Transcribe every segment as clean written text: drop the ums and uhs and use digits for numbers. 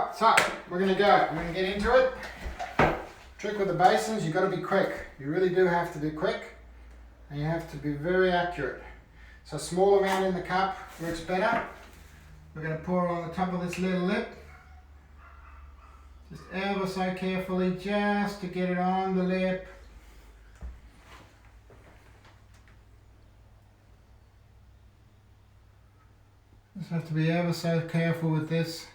Alright, so we're going to go. We're going to get into it. Trick with the basins, you've got to be quick. You really do have to be quick, and you have to be very accurate. So a small amount in the cup works better. We're going to pour it on the top of this little lip. Just ever so carefully, just to get it on the lip. Just have to be ever so careful with this.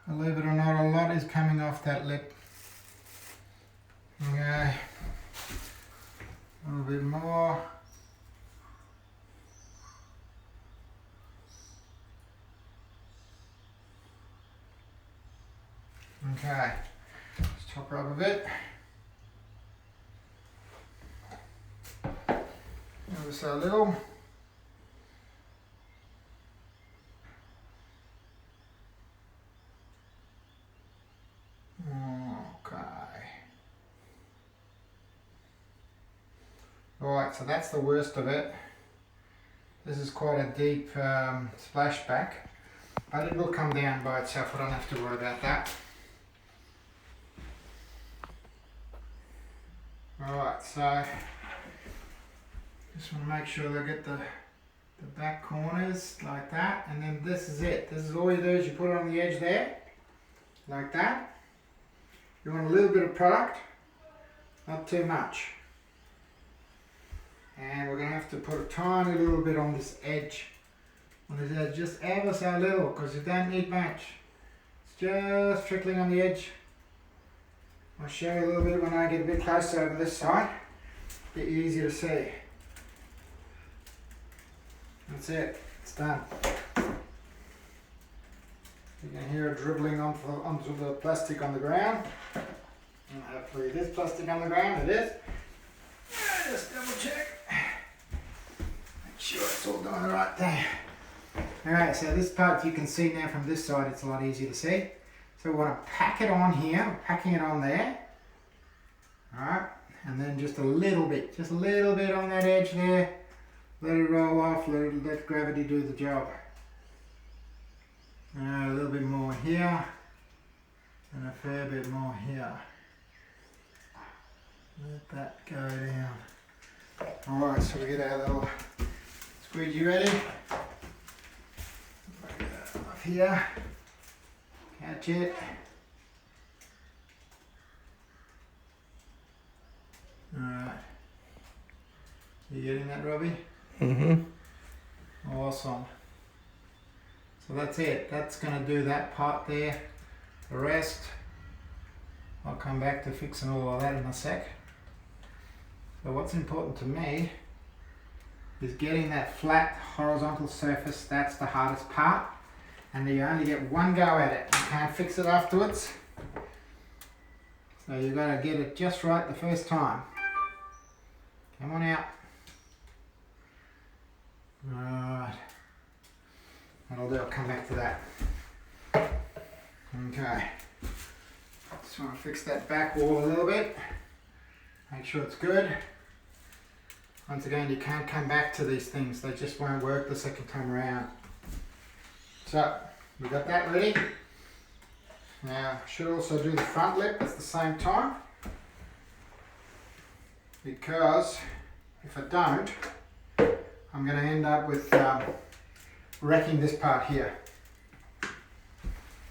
Believe it or not, a lot is coming off that lip. Okay. A little bit more. Okay. Let's top her up a bit. Ever so little. Alright, so that's the worst of it. This is quite a deep splashback, but it will come down by itself. I don't have to worry about that. Alright, so just want to make sure they get the back corners like that, and then this is it. This is all you do is you put it on the edge there, like that. You want a little bit of product, not too much. And we're going to have to put a tiny little bit on this edge. On this edge, just ever so little, because you don't need much. It's just trickling on the edge. I'll show you a little bit when I get a bit closer over this side. A bit easier to see. That's it, it's done. You can hear it dribbling onto the plastic on the ground. And hopefully it is plastic on the ground, it is. Just double check. Make sure it's all doing the right thing. Alright, so this part you can see now from this side, it's a lot easier to see. So we want to pack it on here, we're packing it on there. Alright, and then just a little bit on that edge there. Let it roll off, let gravity do the job. A little bit more here, and a fair bit more here. Let that go down. Alright, so we get our little squeegee ready. Off here. Catch it. Alright. You getting that, Robbie? Awesome. So that's it. That's going to do that part there. The rest, I'll come back to fixing all of that in a sec. So what's important to me is getting that flat horizontal surface. That's the hardest part, and you only get one go at it. You can't fix it afterwards, so you've got to get it just right the first time. Come on out. Alright, that'll do. I'll come back to that. Okay, just want to fix that back wall a little bit, make sure it's good. Once again, you can't come back to these things, they just won't work the second time around. So, we got that ready. Now, I should also do the front lip at the same time, because if I don't, I'm going to end up with wrecking this part here.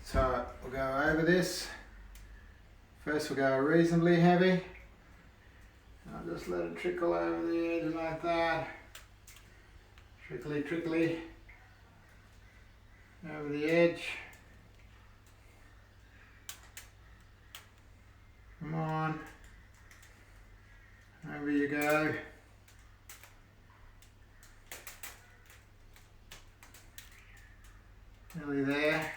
So, we'll go over this. First we'll go reasonably heavy. I'll just let it trickle over the edge like that. Trickly, trickly. Over the edge. Come on. Over you go. Nearly there.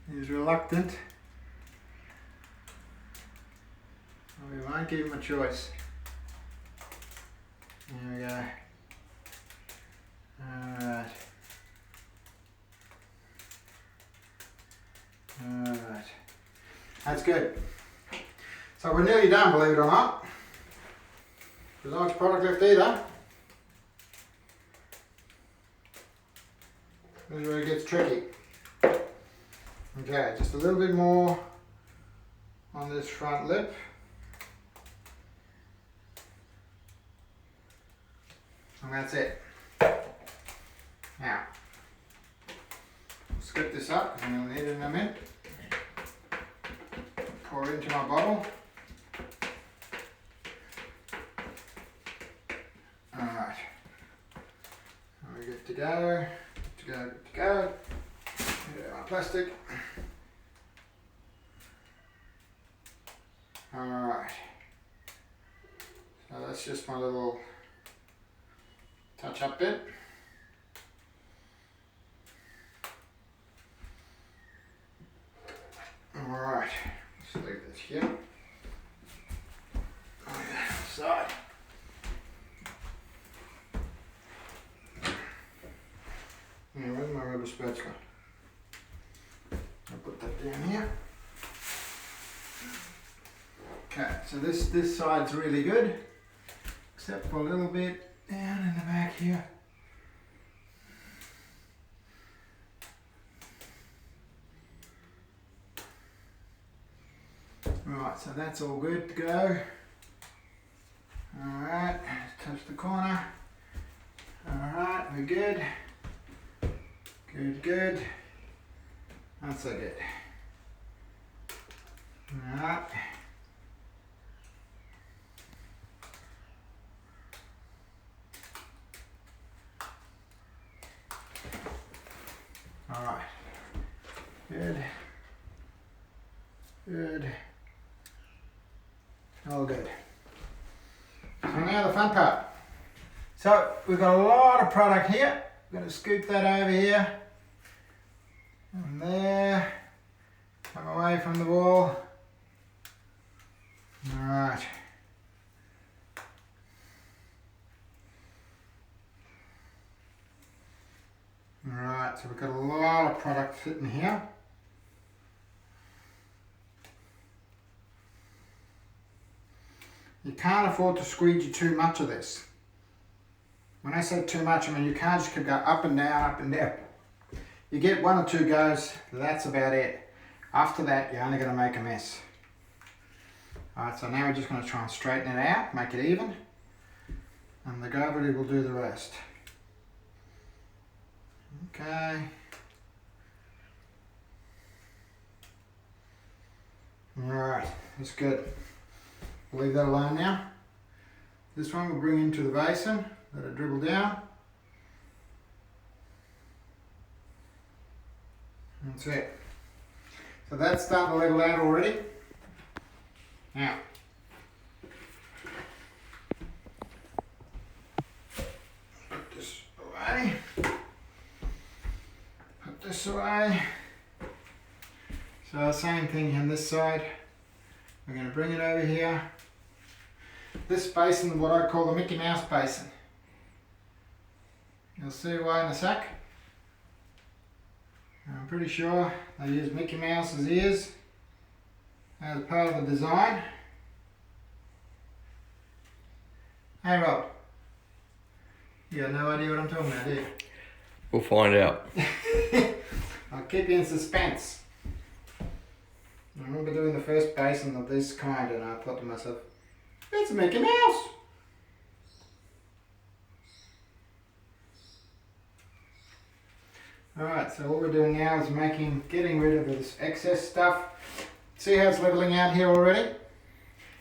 He's reluctant. We won't give him a choice. There we go. Alright. Alright. That's good. So we're nearly done, believe it or not. There's not much product left either. This is where it gets tricky. Okay, just a little bit more on this front lip. And that's it. Now, scoop this up because I'm going to need it in a minute. Pour it into my bottle. Alright. We're good to go. Good to go, good to go. Get my plastic. Alright. So that's just my little touch up bit. Alright, let's leave this here. On the side. Now, where's my rubber spatula? I'll put that down here. Okay, so this side's really good, except for a little bit down in the back here. Right, so that's all good to go. Alright, touch the corner. Alright, we're good. Good, good. That's so good. Alright. Alright. Good. Good. All good. So now the fun part. So we've got a lot of product here. We're going to scoop that over here. And there. Come away from the wall. Alright. Alright, so we've got a lot of product sitting here. You can't afford to squeegee too much of this. When I say too much, I mean you can't just go up and down, up and down. You get one or two goes, that's about it. After that, you're only going to make a mess. Alright, so now we're just going to try and straighten it out, make it even. And the gravity will do the rest. Okay. Alright, that's good. We'll leave that alone now. This one we'll bring into the basin, let it dribble down. That's it. So that's starting to level out already. Now, put this away. Put this away. So same thing on this side. We're going to bring it over here. This basin is what I call the Mickey Mouse basin. You'll see why in a sec. I'm pretty sure they use Mickey Mouse's ears as part of the design. Hey Rob, you got no idea what I'm talking about, do you? We'll find out. I'll keep you in suspense. I remember doing the first basin of this kind and I thought to myself, it's a Mickey Mouse! Alright, so what we're doing now is getting rid of this excess stuff. See how it's leveling out here already?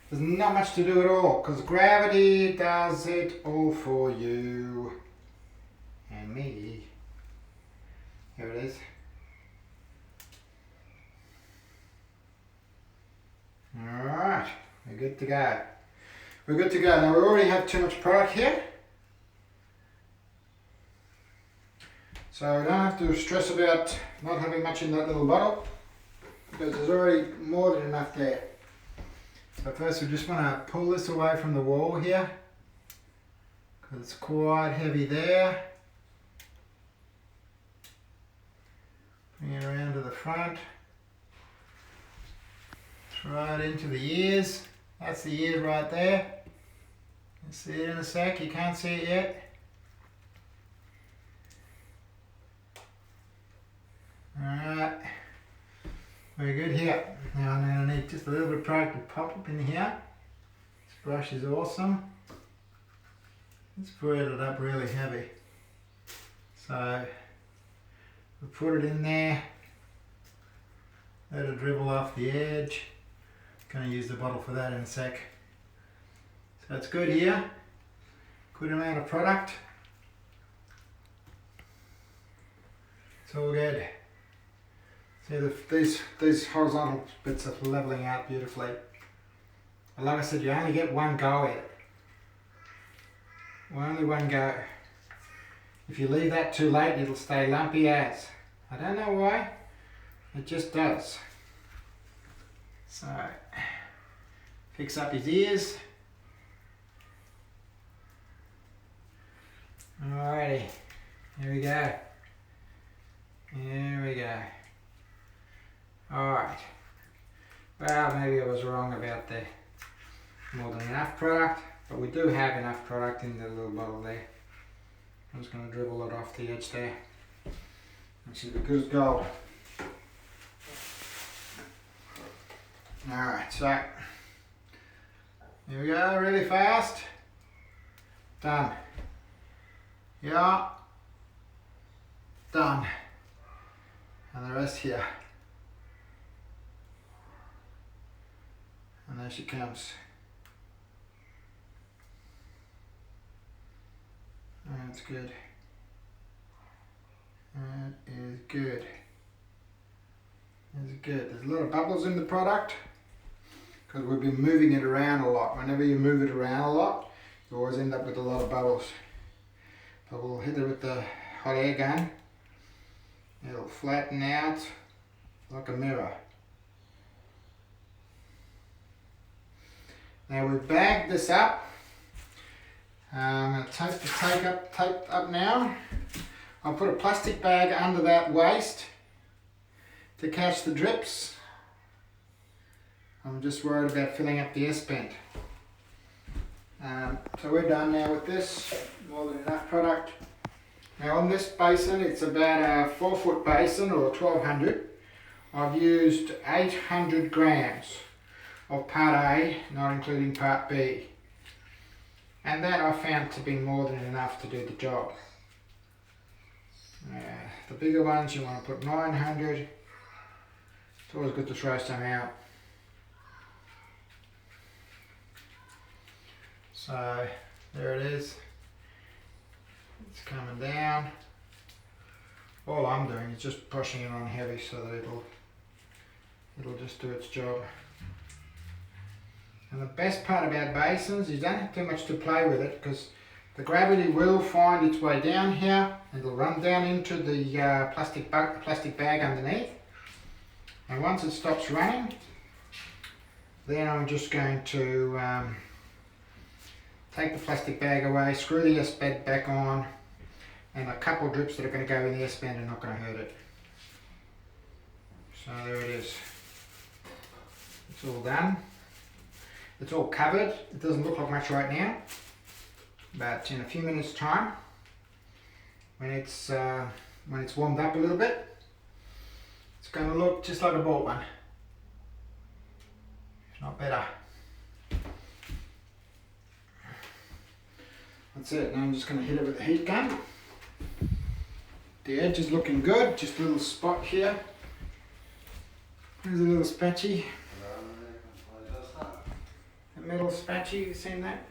There's not much to do at all because gravity does it all for you and me. Here it is. Alright, we're good to go. We're good to go. Now we already have too much product here. So we don't have to stress about not having much in that little bottle because there's already more than enough there. So first we just want to pull this away from the wall here because it's quite heavy there. Bring it around to the front. Right into the ears. That's the ear right there. You'll see it in a sec. You can't see it yet. Very good here. Now I'm going to need just a little bit of product to pop up in here. This brush is awesome. It's braided up really heavy. So we put it in there. Let it dribble off the edge. Going to use the bottle for that in a sec. So it's good here. Good amount of product. It's all good. See these horizontal bits are leveling out beautifully. And like I said, you only get one go at it. Only one go. If you leave that too late, it'll stay lumpy as. I don't know why. It just does. So, fix up his ears. Alrighty, here we go. Here we go. Alright. Well, maybe I was wrong about the more than enough product, but we do have enough product in the little bottle there. I'm just going to dribble it off the edge there. That should be good as gold. Alright, so here we go, really fast. Done. Yeah. Done. And the rest here. And there she comes. That's good. That is good. That's good. There's a lot of bubbles in the product because we've been moving it around a lot. Whenever you move it around a lot, you always end up with a lot of bubbles. But we'll hit it with the hot air gun. It'll flatten out like a mirror. Now we've bagged this up. I'm going to take the tape up now. I'll put a plastic bag under that waste to catch the drips. I'm just worried about filling up the S-bend. So we're done now with this, more than enough product. Now on this basin, it's about a 4-foot basin or 1200. I've used 800 grams of part A, not including part B. And that I found to be more than enough to do the job. The bigger ones you want to put 900. It's always good to throw some out. So there it is. It's coming down. All I'm doing is just pushing it on heavy so that it'll just do its job. And the best part about basins, you don't have too much to play with it because the gravity will find its way down here and it'll run down into the plastic bag underneath. And once it stops running, then I'm just going to take the plastic bag away, screw the S-bend back on, and a couple of drips that are going to go in the S-bend are not going to hurt it. So there it is. It's all done. It's all covered. It doesn't look like much right now, but in a few minutes time, when it's warmed up a little bit, it's going to look just like a bought one, if not better. That's it. Now I'm just going to hit it with the heat gun. The edge is looking good. Just a little spot here. There's a little spatchy. A metal spatchy, you seen that?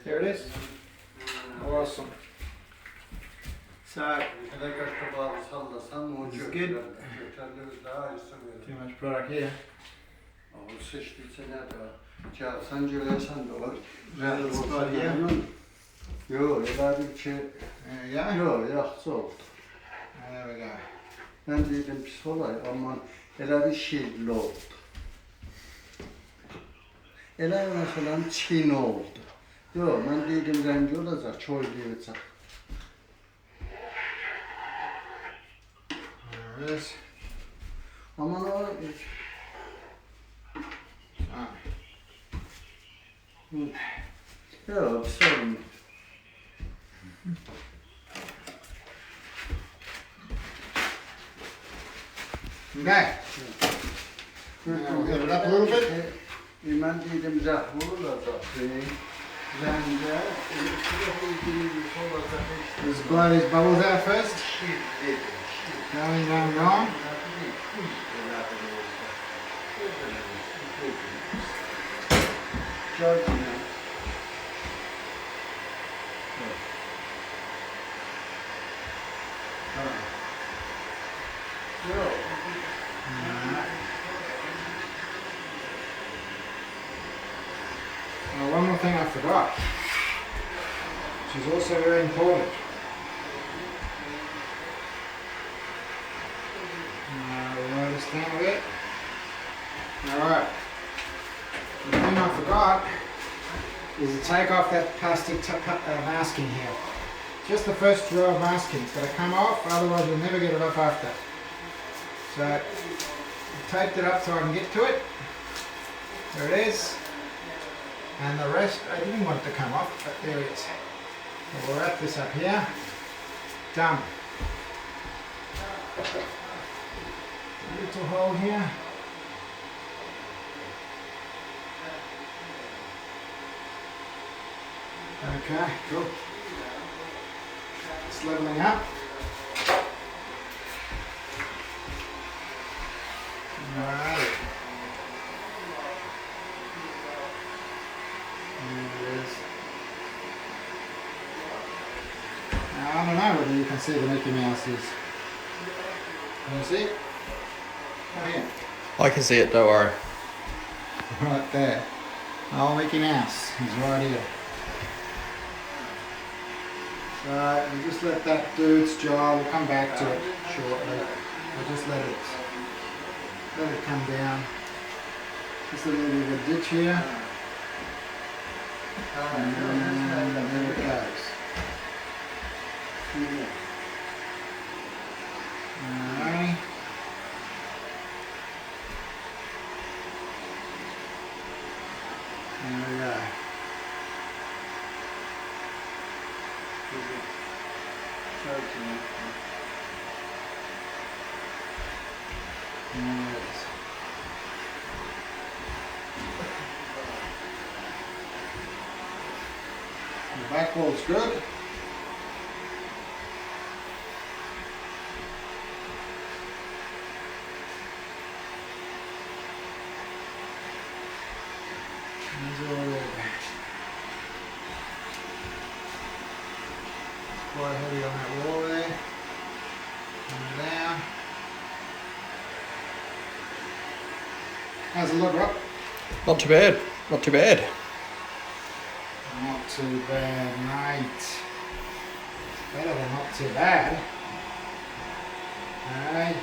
There it is. Awesome. So, this is good. Too much product here. Little spot here. Yo, there we go. There we go. Ben dedim pis olay aman elə bir şey oldu. Elə mesela Çin oldu. Yo, ben dedim rengi olacak, çoy diyecek. There it is. Aman o... Yo, bir sorun yok. Okay. Now we'll hit it up a little bit. Ben dedim zahvurulacak. Zence, olacak işte. Let's blow these bubbles out first. Going, going, going. Gördün mü? Yok. Now, one more thing I forgot, which is also very important. Lower this down a bit. Alright. The thing I forgot is to take off that plastic masking here. Just the first row of masking is going to come off, otherwise you'll never get it off after. So, I taped it up so I can get to it. There it is. And the rest, I didn't want it to come off, but there it is. So we'll wrap this up here. Done. Little hole here. Okay, cool. It's leveling up. Alright. There it is. Now, I don't know whether you can see the Mickey Mouses. Can you see it? Oh yeah. I can see it, don't worry. Right there. Oh, Mickey Mouse is right here. So we'll just let that do its job. We'll come back to it shortly. We'll just let it come down. Just a little bit of a ditch here. And there it goes. Alright. There we go. There it is. The back wall's good. There's all there. Quite heavy on that wall there. And down. How's it look, Rob? Not too bad. Not too bad. Not too bad, mate. It's better than not too bad. Alright.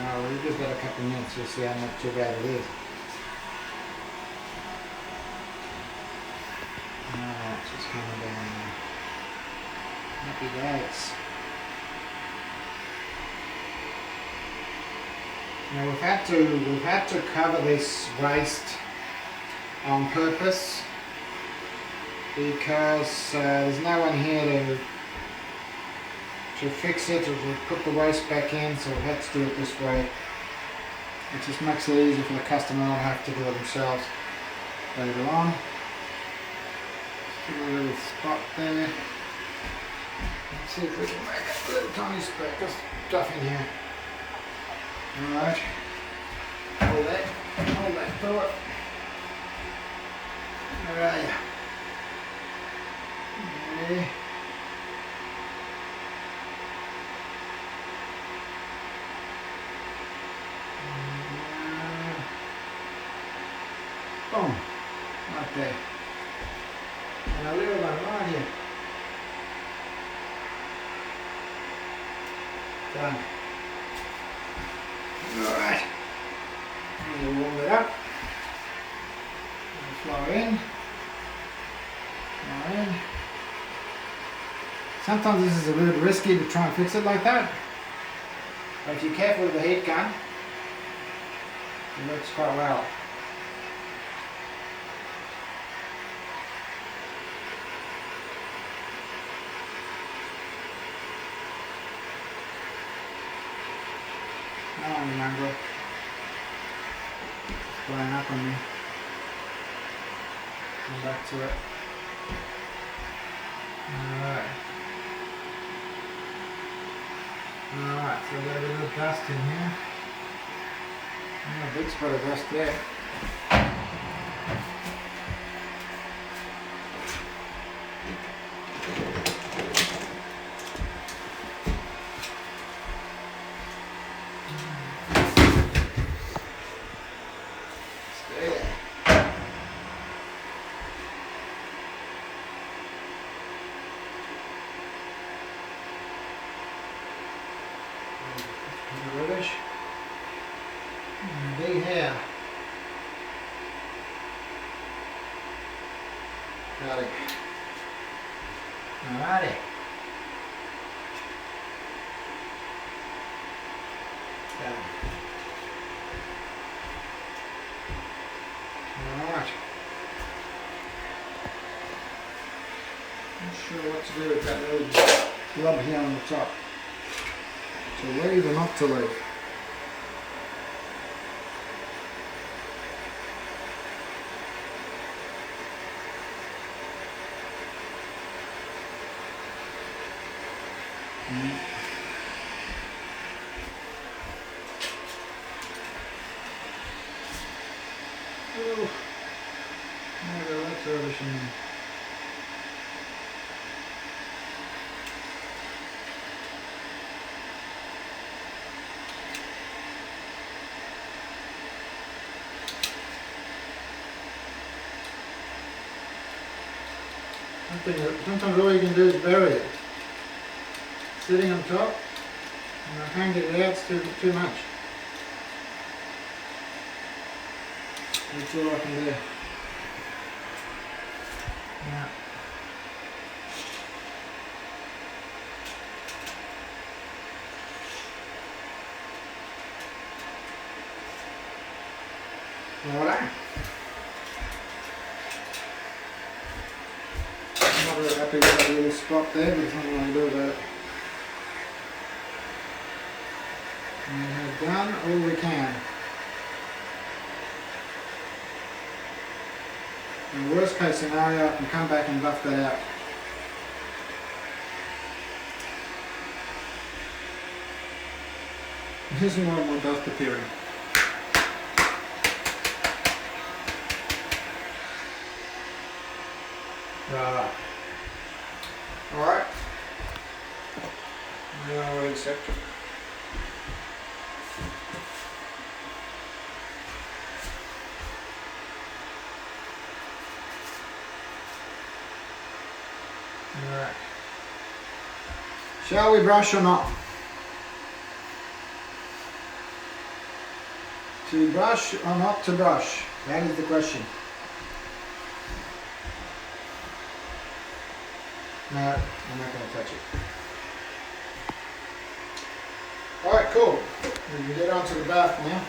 Oh, we've just got a couple of minutes, you'll see how not too bad it is. Alright, it's just coming down now. Happy days. Now we've had to cover this waste on purpose because there's no one here to fix it or to put the waste back in, so we've had to do it this way. It just makes it easier for the customer not have to do it themselves later on. Just a little spot there. Let's see if we can make a little tiny speck of stuff in here. Alright. Hold that thought. Where are you? Okay. Boom. Right there. And a little one right here. Done. Alright. We'll warm it up. Flow in. Flow in. Sometimes this is a little risky to try and fix it like that. But if you're careful with the heat gun, it works quite well. I don't remember. playing up on me. Come back to it. Alright. Alright, so we've got a bit of dust in here. A big spot of dust there. Stay there. Rubbish. Big hair. Got it. Alrighty. Got it. Alright. Not sure what to do with that little blob here on the top. To leave or not to leave? Oh, no, that's rubbish in there. Sometimes all you can do is bury it. Sitting on top, and I hanged it out, it's too much. That's all I can do. Yeah. Voila. I'm not really happy with that little spot there, but there's nothing I can do about it. And we have done all we can. In the worst case scenario, I can come back and buff that out. This is more and more dust appearing. Right. Alright. Now we're in sector. Alright. Shall we brush or not? To brush or not to brush? That is the question. No, I'm not going to touch it. Alright, cool. We can get on to the bath now.